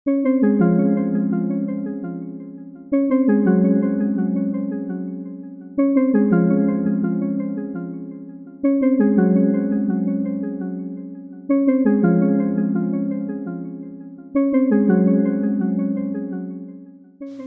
It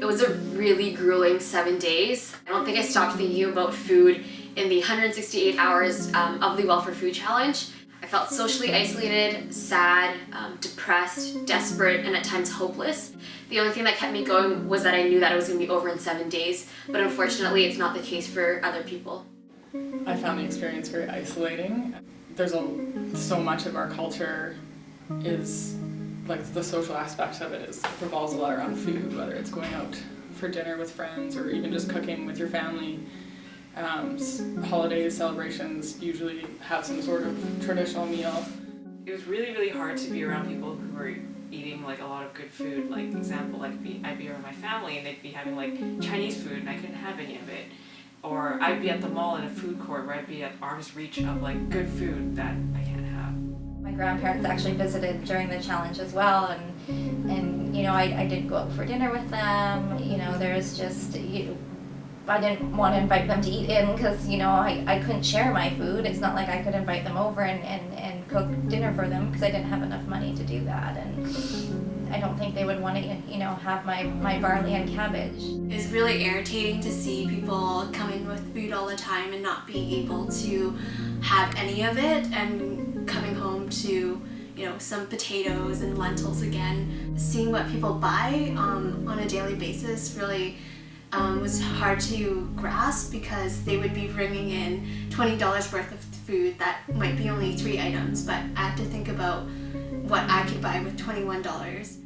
was a really grueling 7 days. I don't think I stopped thinking about food in the 168 hours of the Welfare Food Challenge. I felt socially isolated, sad, depressed, desperate, and at times hopeless. The only thing that kept me going was that I knew that it was going to be over in 7 days, but unfortunately it's not the case for other people. I found the experience very isolating. There's so much of our culture is, like, the social aspect of it revolves a lot around food, whether it's going out for dinner with friends or even just cooking with your family. Holidays, celebrations usually have some sort of traditional meal. It was really, really hard to be around people who were eating like a lot of good food. Like example, like I'd be around my family and they'd be having like Chinese food and I couldn't have any of it. Or I'd be at the mall in a food court where I'd be at arm's reach of like good food that I can't have. My grandparents actually visited during the challenge as well, and you know, I did go out for dinner with them. You know, there's just, I didn't want to invite them to eat in because, you know, I couldn't share my food. It's not like I could invite them over and cook dinner for them because I didn't have enough money to do that. And I don't think they would want to, you know, have my barley and cabbage. It's really irritating to see people come in with food all the time and not being able to have any of it, and coming home to, you know, some potatoes and lentils again. Seeing what people buy on a daily basis really was hard to grasp, because they would be bringing in $20 worth of food that might be only 3 items, but I had to think about what I could buy with $21.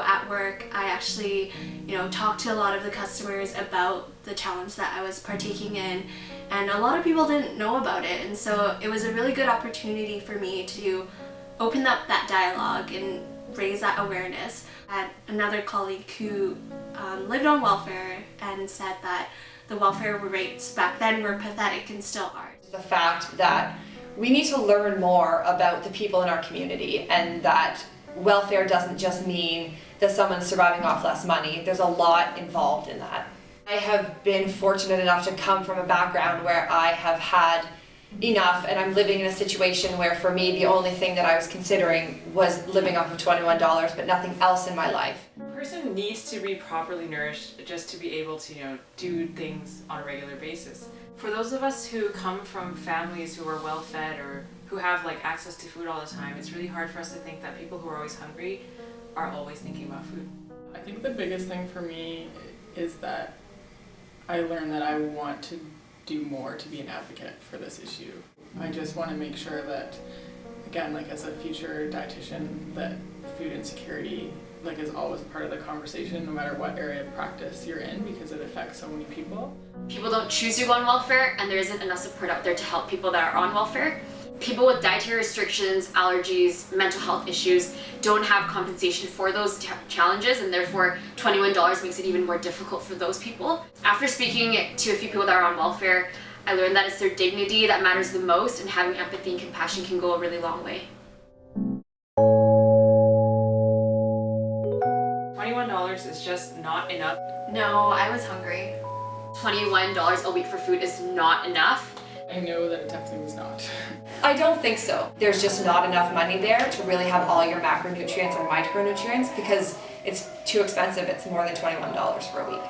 At work, I actually, you know, talked to a lot of the customers about the challenge that I was partaking in, and a lot of people didn't know about it, and so it was a really good opportunity for me to open up that dialogue and raise that awareness. I had another colleague who lived on welfare and said that the welfare rates back then were pathetic and still are. The fact that we need to learn more about the people in our community, and that welfare doesn't just mean that someone's surviving off less money. There's a lot involved in that. I have been fortunate enough to come from a background where I have had enough, and I'm living in a situation where for me the only thing that I was considering was living off of $21, but nothing else in my life. A person needs to be properly nourished just to be able to, you know, do things on a regular basis. For those of us who come from families who are well fed or who have like access to food all the time, it's really hard for us to think that people who are always hungry are always thinking about food. I think the biggest thing for me is that I learned that I want to do more to be an advocate for this issue. I just want to make sure that, again, like as a future dietitian, that food insecurity is always part of the conversation, no matter what area of practice you're in, because it affects so many people. People don't choose to go on welfare, and there isn't enough support out there to help people that are on welfare. People with dietary restrictions, allergies, mental health issues don't have compensation for those challenges, and therefore $21 makes it even more difficult for those people. After speaking to a few people that are on welfare, I learned that it's their dignity that matters the most, and having empathy and compassion can go a really long way. $21 is just not enough. No, I was hungry. $21 a week for food is not enough. I know that it definitely was not. I don't think so. There's just not enough money there to really have all your macronutrients or micronutrients, because it's too expensive. It's more than $21 for a week.